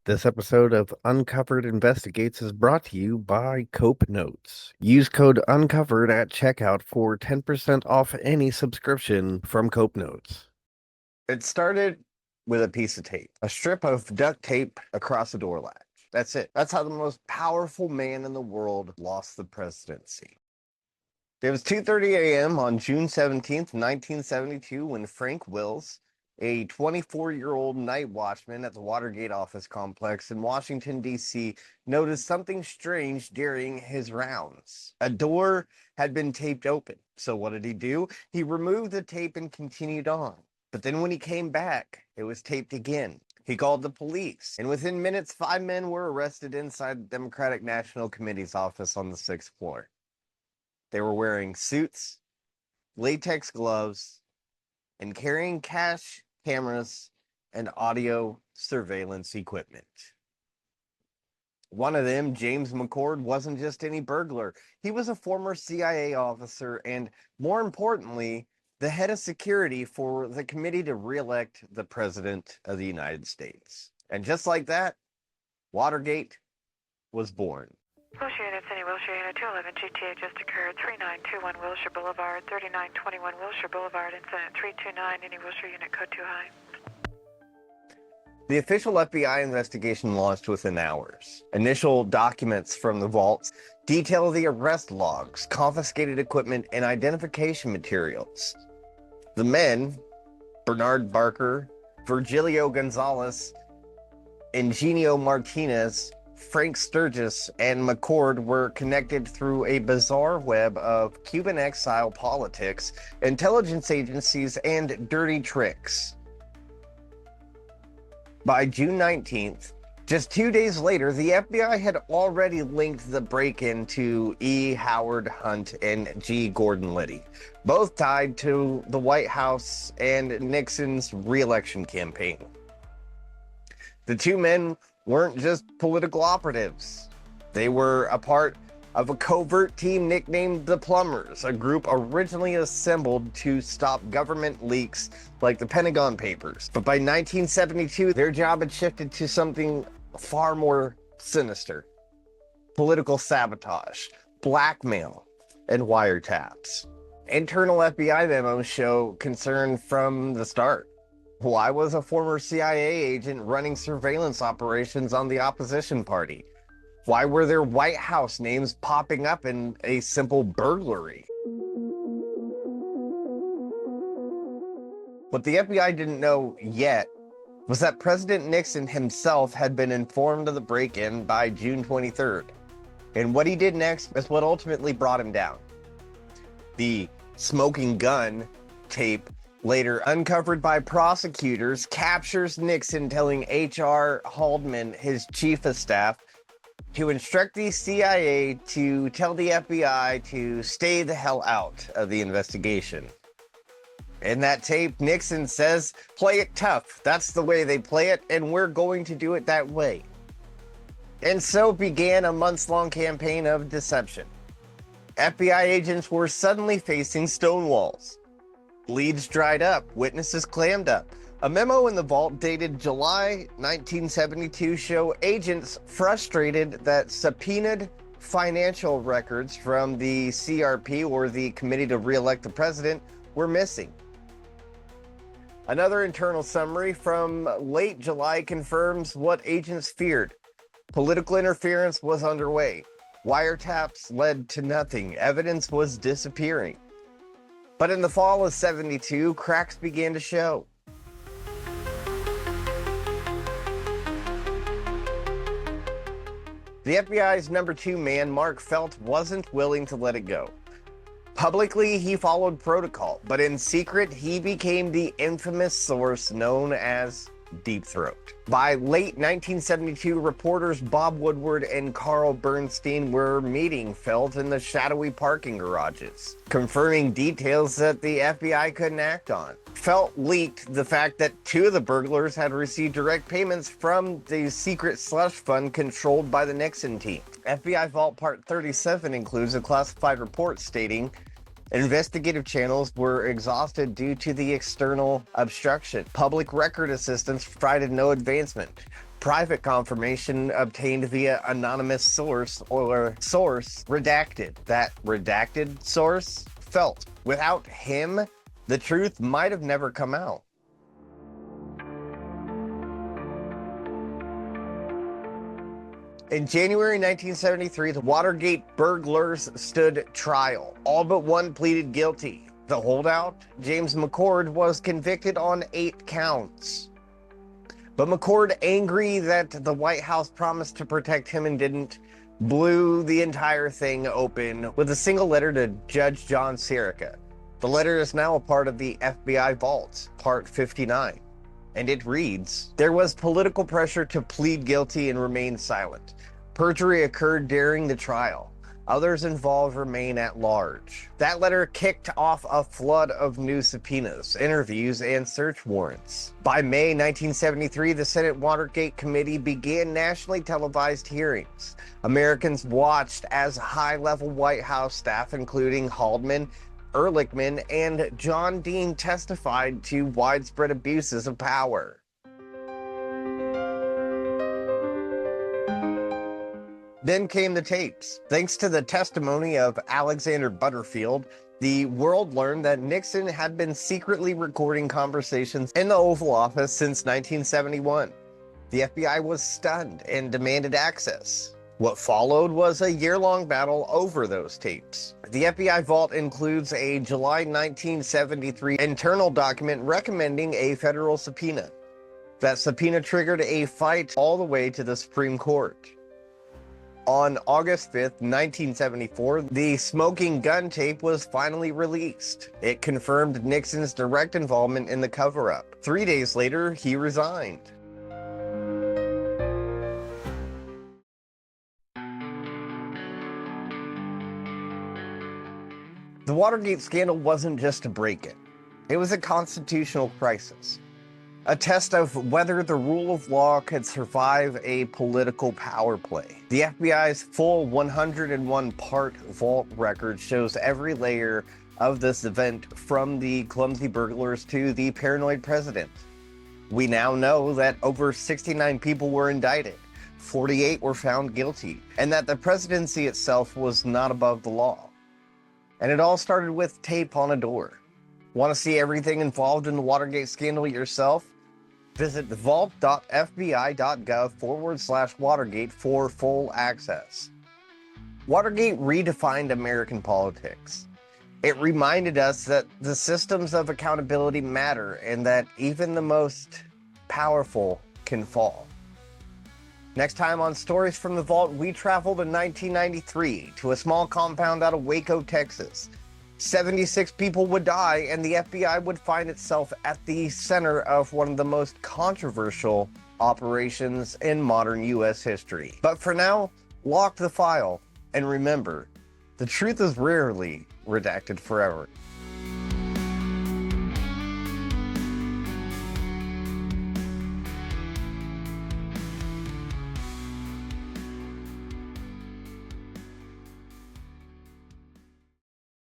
This episode of Uncovered Investigates is brought to you by Cope Notes. Use code UNCOVERED at checkout for 10% off any subscription from Cope Notes. It started with a piece of tape, a strip of duct tape across a door latch. That's it. That's how the most powerful man in the world lost the presidency. It was 2:30 a.m. on June 17th, 1972, when Frank Wills, a 24-year-old night watchman at the Watergate office complex in Washington, D.C., noticed something strange during his rounds. A door had been taped open. So what did he do? He removed the tape and continued on. But then when he came back, it was taped again. He called the police, and within minutes, 5 men were arrested inside the Democratic National Committee's office on the 6th floor. They were wearing suits, latex gloves, and carrying cash, cameras, and audio surveillance equipment. One of them, James McCord, wasn't just any burglar. He was a former CIA officer and, more importantly, the head of security for the committee to re-elect the President of the United States. And just like that, Watergate was born. Wilshire Unit, City, Wilshire Unit 211, GTA just occurred, 3921 Wilshire Boulevard, 3921 Wilshire Boulevard, incident 329, any Wilshire Unit, code 2 high. The official FBI investigation launched within hours. Initial documents from the vaults detail the arrest logs, confiscated equipment, and identification materials. The men, Bernard Barker, Virgilio Gonzalez, Eugenio Martinez, Frank Sturgis, and McCord were connected through a bizarre web of Cuban exile politics, intelligence agencies, and dirty tricks. By June 19th, just 2 days later, the FBI had already linked the break-in to E. Howard Hunt and G. Gordon Liddy, both tied to the White House and Nixon's re-election campaign. The two men weren't just political operatives. They were a part of a covert team nicknamed the Plumbers, a group originally assembled to stop government leaks like the Pentagon Papers. But by 1972, their job had shifted to something far more sinister: political sabotage, blackmail, and wiretaps. Internal FBI memos show concern from the start. Why was a former CIA agent running surveillance operations on the opposition party? Why were there White House names popping up in a simple burglary? What the FBI didn't know yet was that President Nixon himself had been informed of the break-in by June 23rd. And what he did next is what ultimately brought him down. The smoking gun tape, later uncovered by prosecutors, captures Nixon telling H.R. Haldeman, his chief of staff, to instruct the CIA to tell the FBI to stay the hell out of the investigation. In that tape, Nixon says, "Play it tough. That's the way they play it, and we're going to do it that way." And so began a months-long campaign of deception. FBI agents were suddenly facing stone walls. Leads dried up, witnesses clammed up. A memo in the vault dated July 1972 show agents frustrated that subpoenaed financial records from the CRP, or the Committee to Re-elect the President, were missing. Another internal summary from late July confirms what agents feared. Political interference was underway. Wiretaps led to nothing. Evidence was disappearing. But in the fall of '72, cracks began to show. The FBI's number 2 man, Mark Felt, wasn't willing to let it go. Publicly, he followed protocol, but in secret, he became the infamous source known as Deep Throat. By late 1972, reporters Bob Woodward and Carl Bernstein were meeting Felt in the shadowy parking garages, confirming details that the FBI couldn't act on. Felt leaked the fact that 2 of the burglars had received direct payments from the secret slush fund controlled by the Nixon team. FBI Vault Part 37 includes a classified report stating investigative channels were exhausted due to the external obstruction. Public record assistance provided no advancement. Private confirmation obtained via anonymous source or source redacted. That redacted source felt without him, the truth might have never come out. In January 1973, the Watergate burglars stood trial. All but one pleaded guilty. The holdout, James McCord, was convicted on 8 counts. But McCord, angry that the White House promised to protect him and didn't, blew the entire thing open with a single letter to Judge John Sirica. The letter is now a part of the FBI vault, Part 59. And it reads, "There was political pressure to plead guilty and remain silent. Perjury occurred during the trial. Others involved remain at large." That letter kicked off a flood of new subpoenas, interviews, and search warrants. By May 1973, the Senate Watergate Committee began nationally televised hearings. Americans watched as high-level White House staff, including Haldeman, Ehrlichman, and John Dean, testified to widespread abuses of power. Then came the tapes. Thanks to the testimony of Alexander Butterfield, the world learned that Nixon had been secretly recording conversations in the Oval Office since 1971. The FBI was stunned and demanded access. What followed was a year-long battle over those tapes. The FBI vault includes a July 1973 internal document recommending a federal subpoena. That subpoena triggered a fight all the way to the Supreme Court. On August 5th, 1974, the smoking gun tape was finally released. It confirmed Nixon's direct involvement in the cover-up. 3 days later, he resigned. The Watergate scandal wasn't just a break-in. It was a constitutional crisis. A test of whether the rule of law could survive a political power play. The FBI's full 101-part vault record shows every layer of this event, from the clumsy burglars to the paranoid president. We now know that over 69 people were indicted, 48 were found guilty, and that the presidency itself was not above the law. And it all started with tape on a door. Want to see everything involved in the Watergate scandal yourself? Visit vault.fbi.gov/Watergate for full access. Watergate redefined American politics. It reminded us that the systems of accountability matter and that even the most powerful can fall. Next time on Stories from the Vault, we travel to 1993 to a small compound out of Waco, Texas. 76 people would die, and the FBI would find itself at the center of one of the most controversial operations in modern U.S. history. But for now, lock the file, and remember, the truth is rarely redacted forever.